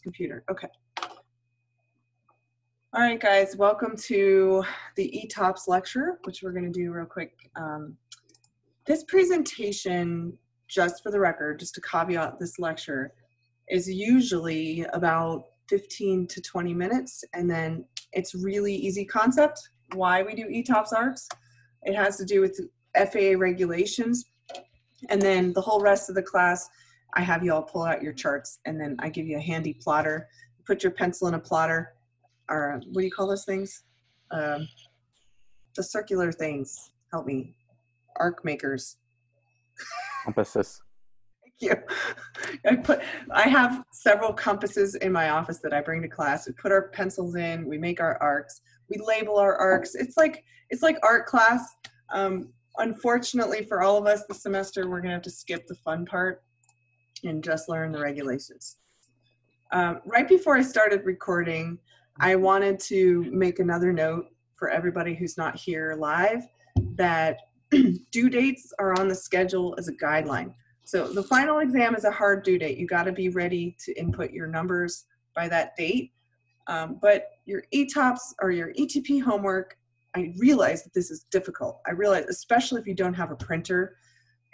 computer. Okay. All right, guys, welcome to the Etops lecture, which we're going to do real quick. This presentation, just for the record, just to caveat this lecture, is usually about 15 to 20 minutes, and then it's really easy concept. Why we do Etops ARCs? It has to do with FAA regulations, and then the whole rest of the class, I have you all pull out your charts, and then I give you a handy plotter. Put your pencil in a plotter, or what do you call those things? The circular things. Help me. Arc makers. Compasses. Thank you. I have several compasses in my office that I bring to class. We put our pencils in, we make our arcs, we label our arcs. It's like art class. Unfortunately for all of us this semester, we're gonna have to skip the fun part and just learn the regulations. Right before I started recording, I wanted to make another note for everybody who's not here live that due dates are on the schedule as a guideline. So the final exam is a hard due date. You got to be ready to input your numbers by that date. But your ETOPS or your ETP homework, I realize that this is difficult. I realize, especially if you don't have a printer,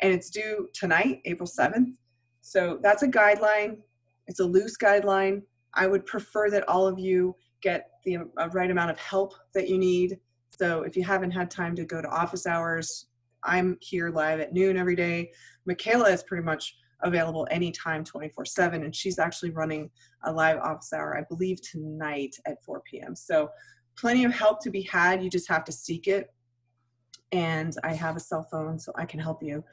and it's due tonight, April 7th. So that's a guideline. It's a loose guideline. I would prefer that all of you get the right amount of help that you need. So if you haven't had time to go to office hours, I'm here live at noon every day. Michaela is pretty much available anytime, 24/7, and she's actually running a live office hour, I believe, tonight at 4 p.m. So plenty of help to be had. You just have to seek it. And I have a cell phone, so I can help you.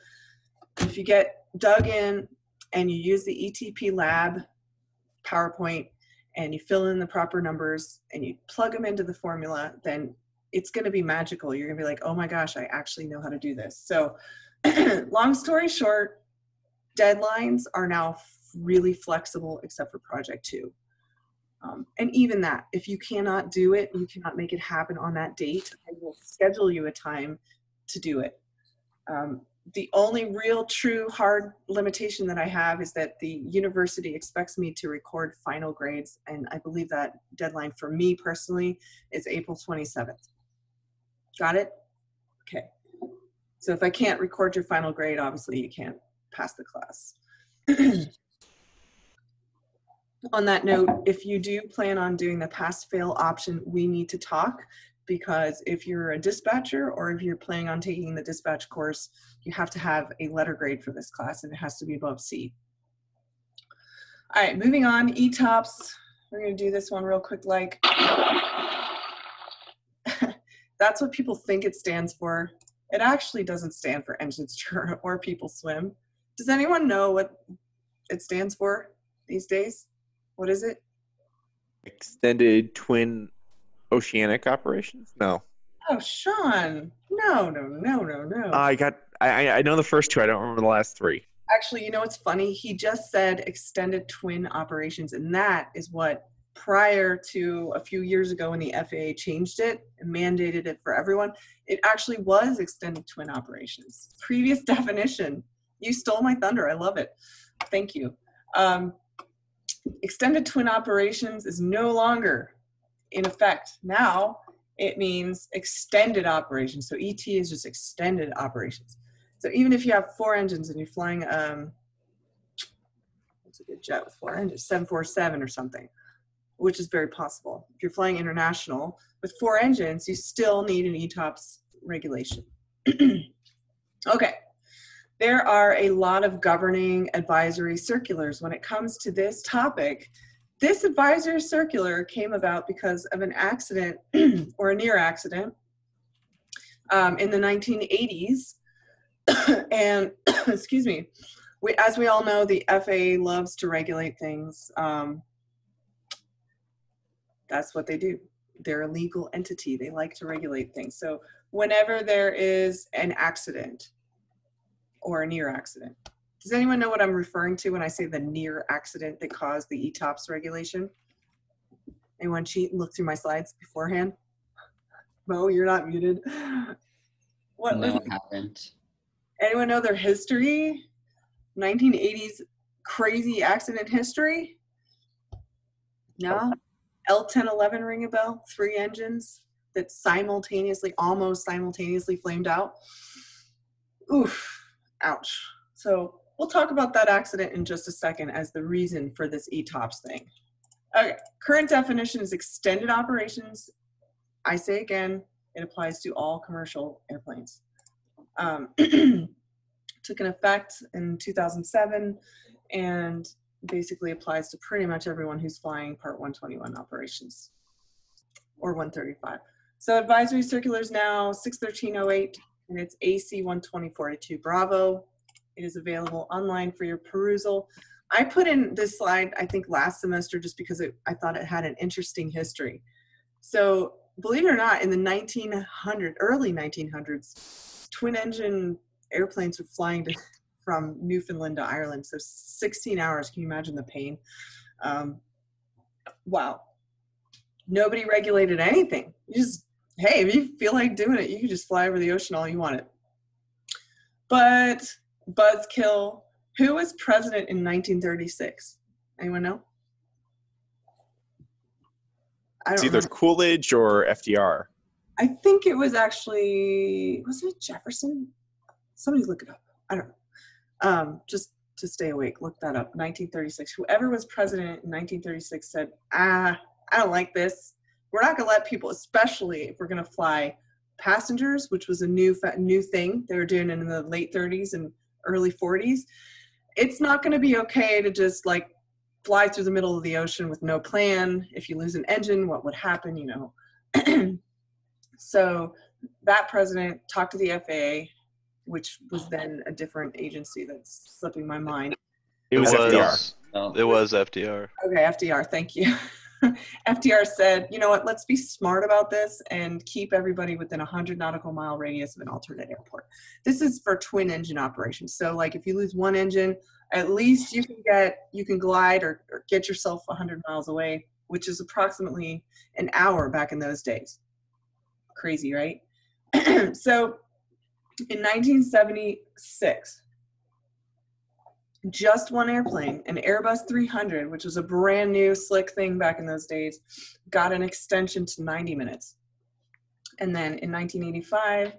If you get dug in and you use the ETP lab PowerPoint and you fill in the proper numbers and you plug them into the formula, then it's going to be magical. You're going to be like, oh my gosh, I actually know how to do this. So long story short, deadlines are now really flexible except for project 2. And even that, if you cannot do it, you cannot make it happen on that date, I will schedule you a time to do it. The only real true hard limitation that I have is that the university expects me to record final grades, and I believe that deadline for me personally is April 27th. Got it? Okay. So if I can't record your final grade, obviously you can't pass the class. On that note, if you do plan on doing the pass-fail option, we need to talk, because if you're a dispatcher or if you're planning on taking the dispatch course, you have to have a letter grade for this class, and it has to be above C. All right, moving on, ETOPS. We're going to do this one real quick. Like, that's what people think it stands for. It actually doesn't stand for engines or people swim. Does anyone know what it stands for these days? What is it? Extended twin oceanic operations? No. Oh, Sean. No. I know the first 2. I don't remember the last 3. Actually, you know what's funny? He just said extended twin operations, and that is what, prior to a few years ago when the FAA changed it and mandated it for everyone, it actually was extended twin operations. Previous definition. You stole my thunder. I love it. Thank you. Extended twin operations is no longer in effect. Now it means extended operations. So ET is just extended operations. So even if you have 4 engines and you're flying, what's a good jet with 4 engines, 747 or something, which is very possible. If you're flying international with 4 engines, you still need an ETOPS regulation. Okay. There are a lot of governing advisory circulars when it comes to this topic. This advisory circular came about because of an accident or a near accident in the 1980s. And excuse me, as we all know, the FAA loves to regulate things. That's what they do. They're a legal entity. They like to regulate things. So whenever there is an accident or a near accident, does anyone know what I'm referring to when I say the near accident that caused the ETOPS regulation? Anyone cheat and look through my slides beforehand? Mo, you're not muted. What no, I haven't. Anyone know their history? 1980s crazy accident history? No? L-1011 ring a bell? 3 engines that simultaneously, almost simultaneously flamed out. Oof, ouch. So we'll talk about that accident in just a second as the reason for this Etops thing. Okay, current definition is extended operations. I say again, it applies to all commercial airplanes. Took an effect in 2007 and basically applies to pretty much everyone who's flying Part 121 operations or 135. So advisory circulars now 61308 and it's AC 12042 Bravo. It is available online for your perusal. I put in this slide, I think last semester, just because I thought it had an interesting history. So believe it or not, in the early 1900s, twin engine airplanes were flying from Newfoundland to Ireland. So 16 hours, can you imagine the pain? Wow. Nobody regulated anything. You just, hey, if you feel like doing it, you can just fly over the ocean all you want it. But buzzkill, who was president in 1936? Anyone know? It's either Coolidge or FDR. I think it was actually, was it Jefferson? Somebody look it up. I don't know. Just to stay awake, look that up. 1936. Whoever was president in 1936 said, I don't like this. We're not going to let people, especially if we're going to fly passengers, which was a new thing. They were doing it in the late 30s and early 40s. It's not going to be okay to just like fly through the middle of the ocean with no plan. If you lose an engine, what would happen, you know? So that president talked to the FAA, which was then a different agency that's slipping my mind. It was FDR. No. It was FDR. Okay, FDR, thank you. FDR said, you know what, let's be smart about this and keep everybody within 100 nautical mile radius of an alternate airport. This is for twin engine operations. So like if you lose one engine, at least you can glide or get yourself 100 miles away, which is approximately an hour back in those days. Crazy, right? So in 1976, just one airplane, an Airbus 300, which was a brand new slick thing back in those days, got an extension to 90 minutes. And then in 1985,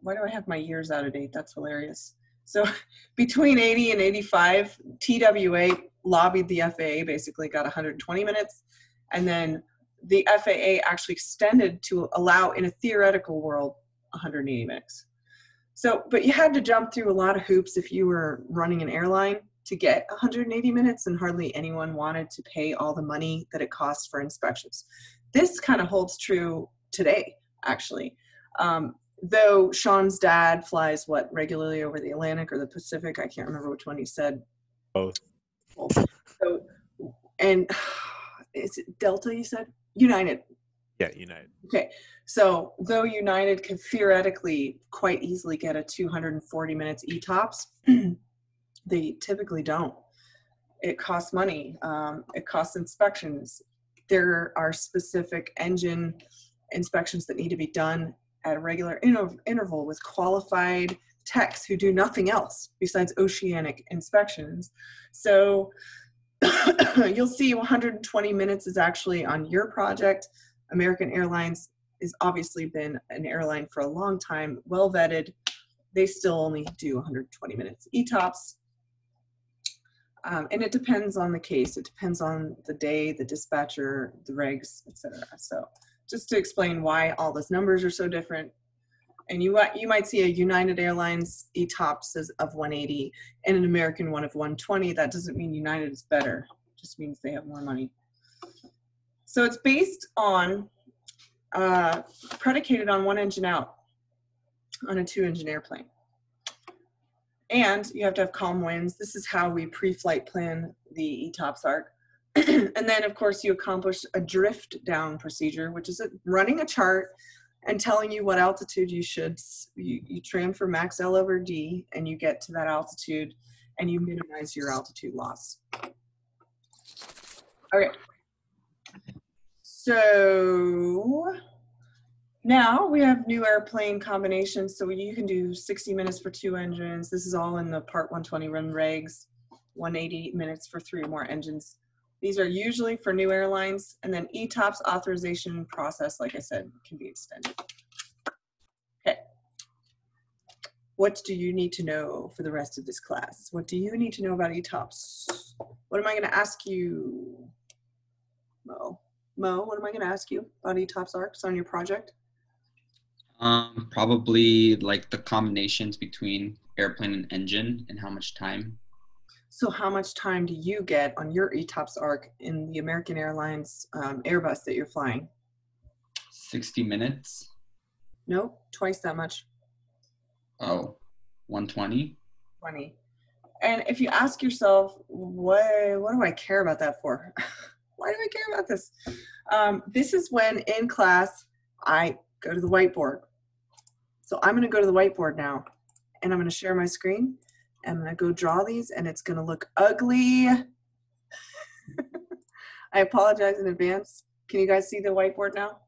why do I have my years out of date? That's hilarious. So between 80 and 85, TWA lobbied the FAA, basically got 120 minutes. And then the FAA actually extended to allow, in a theoretical world, 180 minutes. So, but you had to jump through a lot of hoops if you were running an airline to get 180 minutes, and hardly anyone wanted to pay all the money that it costs for inspections. This kind of holds true today, actually. Though Sean's dad flies, regularly over the Atlantic or the Pacific? I can't remember which one he said. Both. So, and is it Delta, you said? United. Yeah, United. Okay, so though United could theoretically quite easily get a 240 minutes Etops, they typically don't. It costs money. It costs inspections. There are specific engine inspections that need to be done at a regular interval with qualified techs who do nothing else besides oceanic inspections. So you'll see 120 minutes is actually on your project. American Airlines has obviously been an airline for a long time, well vetted. They still only do 120 minutes Etops. And it depends on the case. It depends on the day, the dispatcher, the regs, etc. So just to explain why all those numbers are so different. And you might see a United Airlines Etops of 180 and an American one of 120. That doesn't mean United is better. It just means they have more money. So it's based on, predicated on one engine out on a 2-engine airplane. And you have to have calm winds. This is how we pre-flight plan the Etops arc. And then, of course, you accomplish a drift down procedure, which is running a chart and telling you what altitude you trim for max L over D, and you get to that altitude and you minimize your altitude loss. Okay. So now we have new airplane combinations. So you can do 60 minutes for 2 engines. This is all in the Part 120 run regs, 180 minutes for 3 or more engines. These are usually for new airlines, and then Etops authorization process, like I said, can be extended. Okay. What do you need to know for the rest of this class? What do you need to know about Etops? What am I going to ask you? Mo, what am I going to ask you about Etops ARCs on your project? Probably like the combinations between airplane and engine and how much time. So how much time do you get on your Etops ARC in the American Airlines Airbus that you're flying? 60 minutes. Nope, twice that much. Oh, 120. 20. And if you ask yourself, what do I care about that for? Why do I care about this? This is when in class I go to the whiteboard. So I'm going to go to the whiteboard now, and I'm going to share my screen. I'm going to go draw these, and it's going to look ugly. I apologize in advance. Can you guys see the whiteboard now?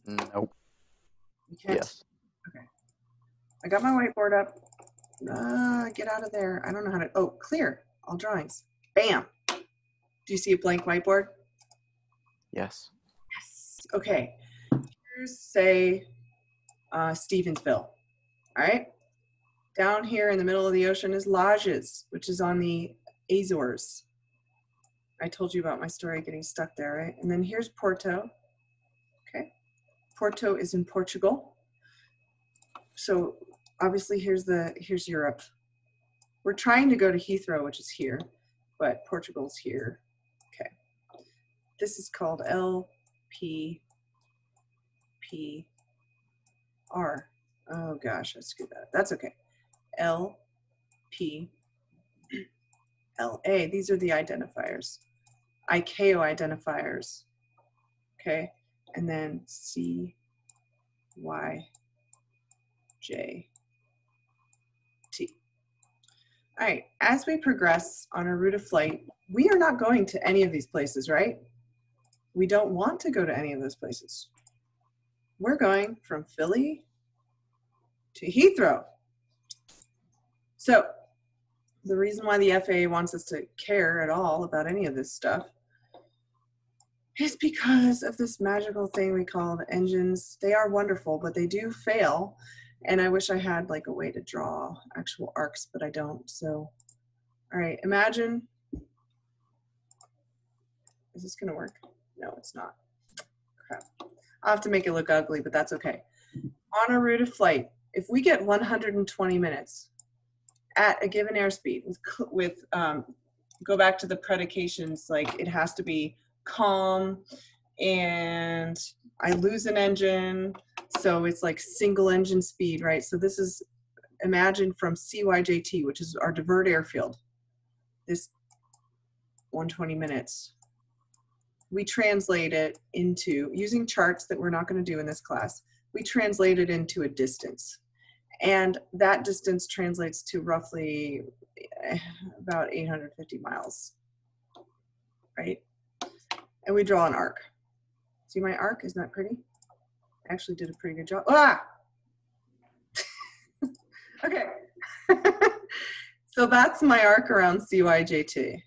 Nope. You can't? Yes. Okay. I got my whiteboard up. Get out of there. I don't know how to. Oh, clear. All drawings. Bam. Do you see a blank whiteboard? Yes. Yes. Okay. Here's, say, Stevensville. All right. Down here in the middle of the ocean is Lajes, which is on the Azores. I told you about my story getting stuck there, right? And then here's Porto. Okay. Porto is in Portugal. So obviously here's Europe. We're trying to go to Heathrow, which is here, but Portugal's here. Okay. This is called LPPR. Oh gosh, I screwed that up. That's okay. LPLA. These are the identifiers. ICAO identifiers. Okay. And then CYJ. All right, as we progress on our route of flight, we are not going to any of these places, right? We don't want to go to any of those places. We're going from Philly to Heathrow. So the reason why the FAA wants us to care at all about any of this stuff is because of this magical thing we call the engines. They are wonderful, but they do fail. And I wish I had like a way to draw actual arcs, but I don't. So, all right, imagine, is this gonna work? No, it's not. Crap. I'll have to make it look ugly, but that's okay. On a route of flight, if we get 120 minutes at a given airspeed with go back to the predications, like it has to be calm and I lose an engine. So it's like single engine speed, right? So this is, imagine from CYJT, which is our divert airfield, this 120 minutes. We translate it into, using charts that we're not going to do in this class, we translate it into a distance. And that distance translates to roughly about 850 miles, right? And we draw an arc. See my arc? Isn't that pretty? I actually did a pretty good job. Ah! Okay. So that's my arc around CYJT.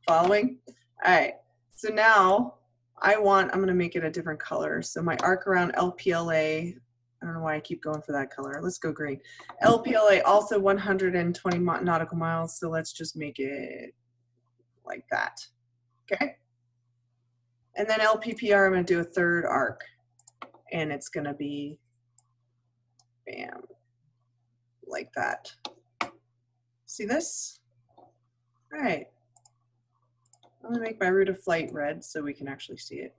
Following? All right. So now I'm going to make it a different color. So my arc around LPLA, I don't know why I keep going for that color. Let's go green. LPLA also 120 nautical miles. So let's just make it like that. Okay. And then LPPR, I'm going to do a third arc. And it's going to be, bam, like that. See this? All right. I'm going to make my route of flight red so we can actually see it.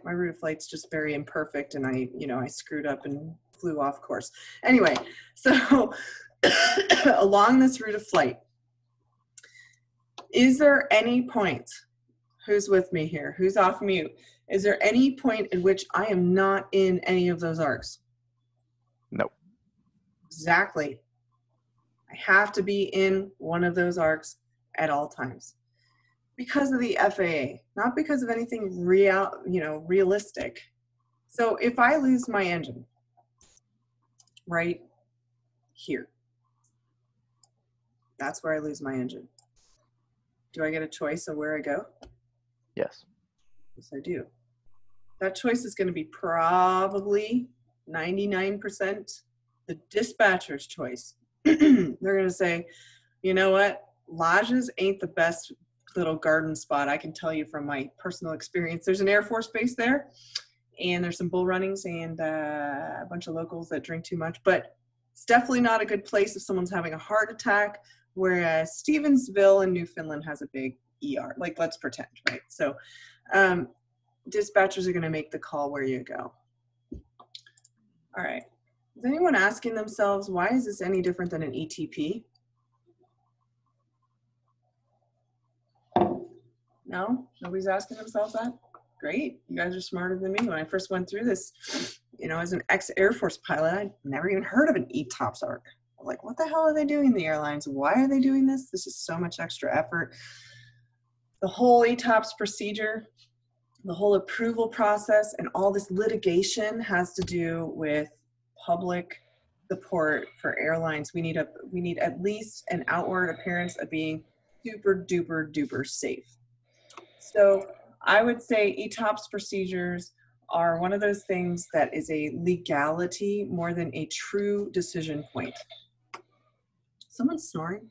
My route of flight's just very imperfect, and I screwed up and flew off course. Anyway, so along this route of flight, is there any point, who's with me here, who's off mute? Is there any point in which I am not in any of those arcs? No. Exactly. I have to be in one of those arcs at all times because of the FAA, not because of anything realistic. So if I lose my engine right here, That's where I lose my engine. Do I get a choice of where I go? Yes. Yes, I do. That choice is going to be probably 99% the dispatcher's choice. They're going to say, you know what? Lodges ain't the best little garden spot. I can tell you from my personal experience. There's an Air Force base there, and there's some bull runnings and a bunch of locals that drink too much, but it's definitely not a good place if someone's having a heart attack, whereas Stevensville in Newfoundland has a big ER. Like, let's pretend, right? So dispatchers are going to make the call where you go. All right. Is anyone asking themselves, why is this any different than an ETP? No? Nobody's asking themselves that? Great. You guys are smarter than me. When I first went through this, you know, as an ex-Air Force pilot, I'd never even heard of an Etops arc. I'm like, what the hell are they doing in the airlines? Why are they doing this? This is so much extra effort. The whole Etops procedure, the whole approval process, and all this litigation has to do with public support for airlines. We need at least an outward appearance of being super duper duper safe. So I would say Etops procedures are one of those things that is a legality more than a true decision point. Someone's snoring.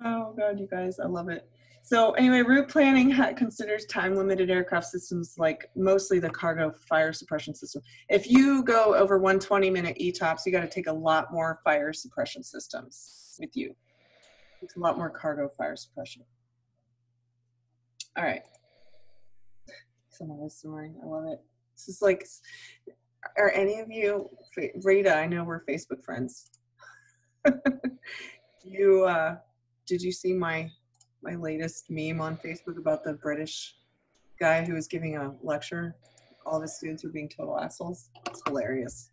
Oh God, you guys, I love it. So anyway, route planning considers time-limited aircraft systems, like mostly the cargo fire suppression system. If you go over 120-minute ETOPS, you got to take a lot more fire suppression systems with you. It's a lot more cargo fire suppression. All right. Someone was snoring. I love it. This is like, are any of you, Rita, I know we're Facebook friends. Did you see my latest meme on Facebook about the British guy who was giving a lecture? All of his students were being total assholes. It's hilarious.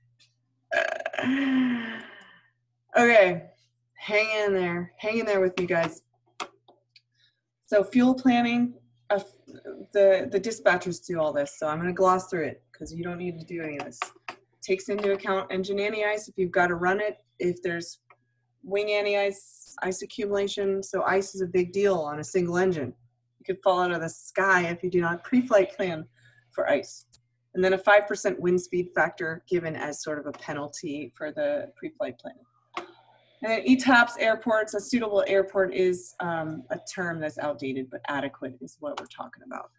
Okay, hang in there with me, guys. So fuel planning, the dispatchers do all this, so I'm going to gloss through it because you don't need to do any of this. Takes into account engine anti-ice if you've got to run it, if there's wing anti-ice, ice accumulation. So ice is a big deal on a single engine. You could fall out of the sky if you do not pre-flight plan for ice. And then a 5% wind speed factor given as sort of a penalty for the pre-flight planning. And then ETOPS airports, a suitable airport is a term that's outdated, but adequate is what we're talking about.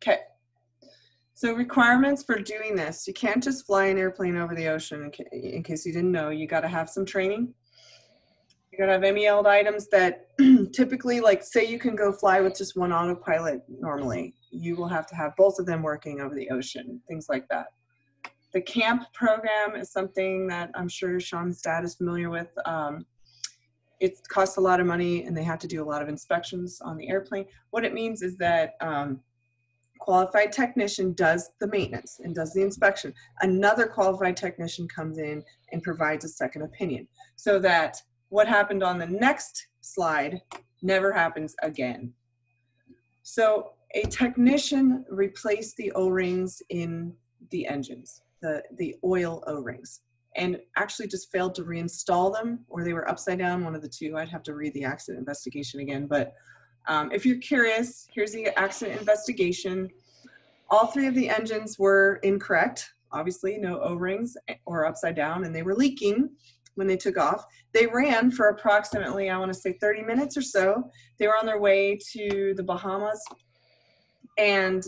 Okay. So requirements for doing this. You can't just fly an airplane over the ocean. In case you didn't know, you got to have some training. You got to have MEL'd items that typically, like say you can go fly with just one autopilot normally. You will have to have both of them working over the ocean, things like that. The CAMP program is something that I'm sure Sean's dad is familiar with. It costs a lot of money and they have to do a lot of inspections on the airplane. What it means is that qualified technician does the maintenance and does the inspection. Another qualified technician comes in and provides a second opinion so that what happened on the next slide never happens again. So a technician replaced the O-rings in the engines, the oil O-rings, and actually just failed to reinstall them, or they were upside down, one of the two. I'd have to read the accident investigation again, but if you're curious, here's the accident investigation. All three of the engines were incorrect. Obviously, no O-rings or upside down, and they were leaking when they took off. They ran for approximately, I want to say 30 minutes or so. They were on their way to the Bahamas, and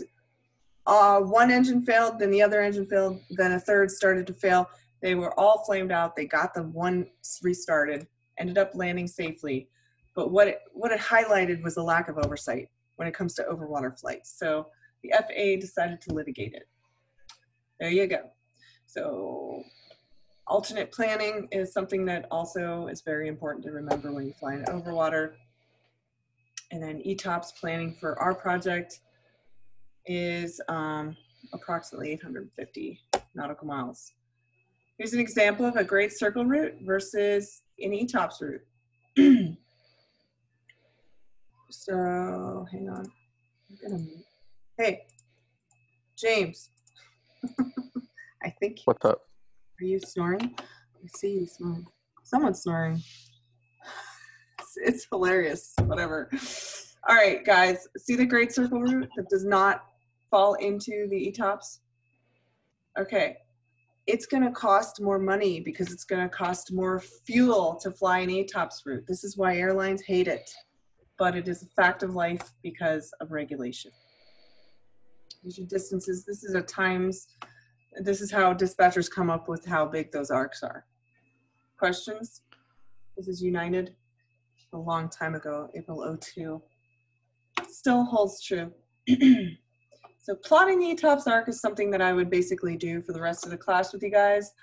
one engine failed, then the other engine failed, then a third started to fail. They were all flamed out. They got the one restarted, ended up landing safely. But what it highlighted was a lack of oversight when it comes to overwater flights. So the FAA decided to litigate it. There you go. So alternate planning is something that also is very important to remember when you fly in overwater. And then ETOPS planning for our project is approximately 850 nautical miles. Here's an example of a great circle route versus an ETOPS route. So hang on. Hey, James. I think. What's up? Are you snoring? I see you snoring. Someone's snoring. It's hilarious. Whatever. All right, guys. See the great circle route that does not fall into the Etops? Okay. It's going to cost more money because it's going to cost more fuel to fly an Etops route. This is why airlines hate it, but it is a fact of life because of regulation. These are distances. This is this is how dispatchers come up with how big those arcs are. Questions? This is United a long time ago, April 02. Still holds true. So plotting the Etops arc is something that I would basically do for the rest of the class with you guys.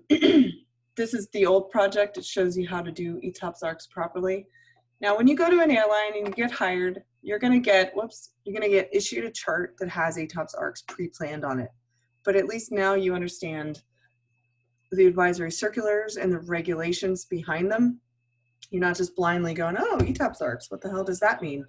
This is the old project. It shows you how to do Etops arcs properly. Now, when you go to an airline and you get hired, you're gonna get issued a chart that has Etops arcs pre-planned on it. But at least now you understand the advisory circulars and the regulations behind them. You're not just blindly going, oh, Etops arcs, what the hell does that mean?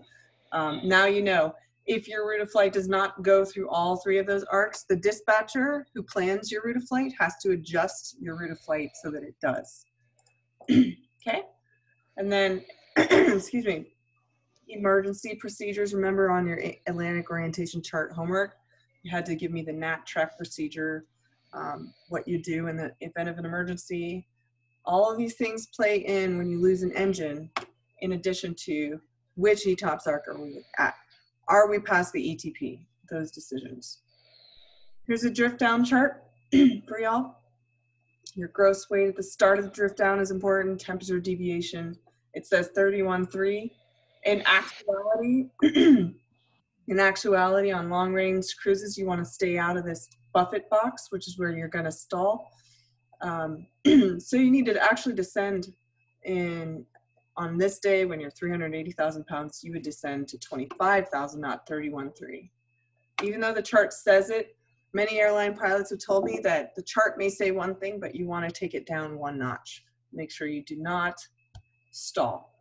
Now you know. If your route of flight does not go through all 3 of those arcs, the dispatcher who plans your route of flight has to adjust your route of flight so that it does. Okay? And then, excuse me, emergency procedures. Remember on your Atlantic orientation chart homework, you had to give me the NAT track procedure, what you do in the event of an emergency. All of these things play in when you lose an engine, in addition to which Etops arc are we at. Are we past the ETP? Those decisions. Here's a drift down chart for y'all. Your gross weight at the start of the drift down is important. Temperature deviation. It says 31.3. In actuality, on long range cruises, you want to stay out of this buffet box, which is where you're going to stall. So you need to actually descend on this day when you're 380,000 pounds, you would descend to 25,000, not 31.3. Even though the chart says it, many airline pilots have told me that the chart may say one thing, but you want to take it down 1 notch. Make sure you do not stall.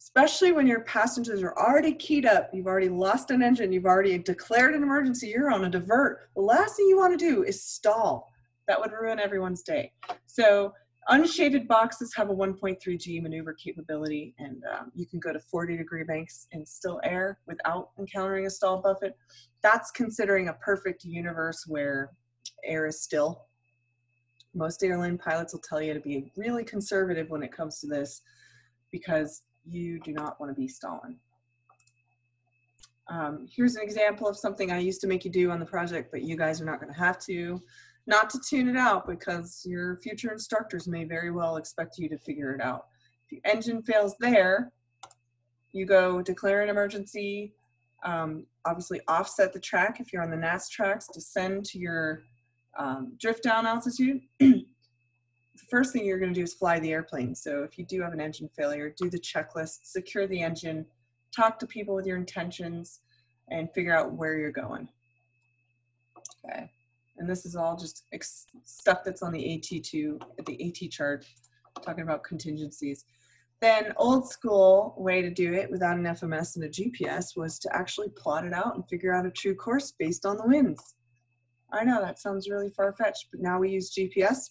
Especially when your passengers are already keyed up, you've already lost an engine, you've already declared an emergency, you're on a divert. The last thing you want to do is stall. That would ruin everyone's day. So unshaded boxes have a 1.3 G maneuver capability, and you can go to 40-degree banks in still air without encountering a stall buffet. That's considering a perfect universe where air is still. Most airline pilots will tell you to be really conservative when it comes to this because you do not want to be stalling. Here's an example of something I used to make you do on the project, but you guys are not going to have to. Not to tune it out because your future instructors may very well expect you to figure it out. If the engine fails there, you go declare an emergency, obviously offset the track if you're on the NAS tracks, descend to your drift down altitude. The first thing you're going to do is fly the airplane. So if you do have an engine failure, do the checklist, secure the engine, talk to people with your intentions, and figure out where you're going. Okay. And this is all just stuff that's on the AT chart, talking about contingencies. Then old school way to do it without an FMS and a GPS was to actually plot it out and figure out a true course based on the winds. I know that sounds really far-fetched, but now we use GPS.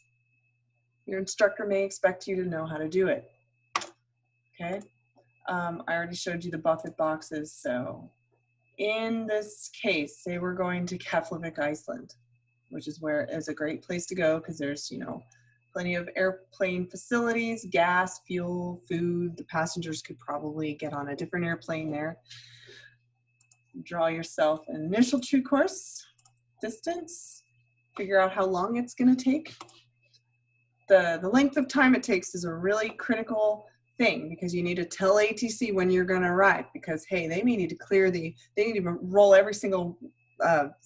Your instructor may expect you to know how to do it. Okay, I already showed you the buffet boxes. So in this case, say we're going to Keflavik, Iceland, which is a great place to go because there's, plenty of airplane facilities, gas, fuel, food. The passengers could probably get on a different airplane there. Draw yourself an initial true course, distance, figure out how long it's going to take. The length of time it takes is a really critical thing because you need to tell ATC when you're going to arrive because, hey, they may need to they need to roll every single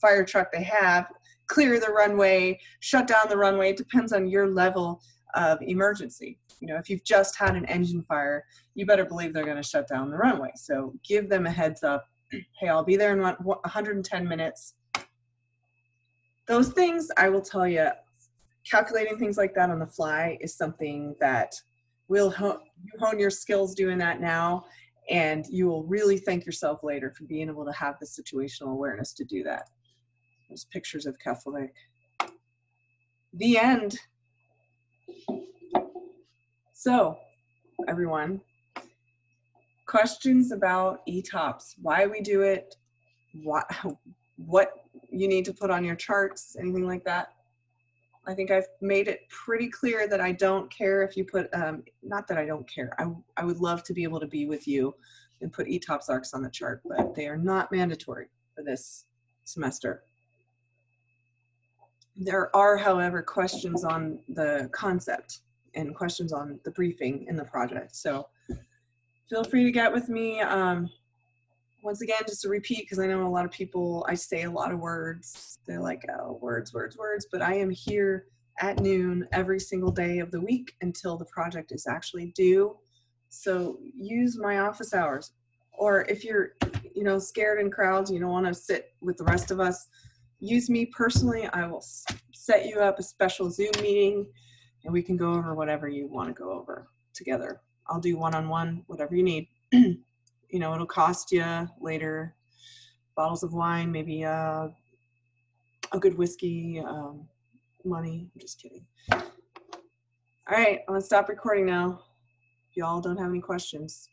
fire truck they have, clear the runway, shut down the runway. It depends on your level of emergency. If you've just had an engine fire, you better believe they're going to shut down the runway. So give them a heads up. Hey, I'll be there in 110 minutes. Those things, I will tell you, calculating things like that on the fly is something that will hone your skills doing that now, and you will really thank yourself later for being able to have the situational awareness to do that. There's pictures of Keflavik. The end. So, everyone, questions about Etops, why we do it, what you need to put on your charts, anything like that? I think I've made it pretty clear that I don't care if you put, not that I don't care, I would love to be able to be with you and put Etops arcs on the chart, but they are not mandatory for this semester. There are, however, questions on the concept and questions on the briefing in the project. So feel free to get with me. Once again, just to repeat, because I know a lot of people, I say a lot of words. They're like, oh, words, words, words. But I am here at noon every single day of the week until the project is actually due. So use my office hours. Or if you're, scared in crowds, you don't want to sit with the rest of us, use me personally. I will set you up a special Zoom meeting and we can go over whatever you want to go over together. I'll do one-on-one, whatever you need. It'll cost you later bottles of wine, maybe a good whiskey, money. I'm just kidding. All right, I'm gonna stop recording now. If y'all don't have any questions.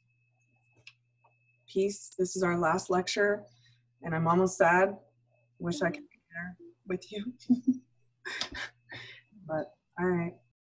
Peace. This is our last lecture and I'm almost sad. Wish I could be there with you. But all right.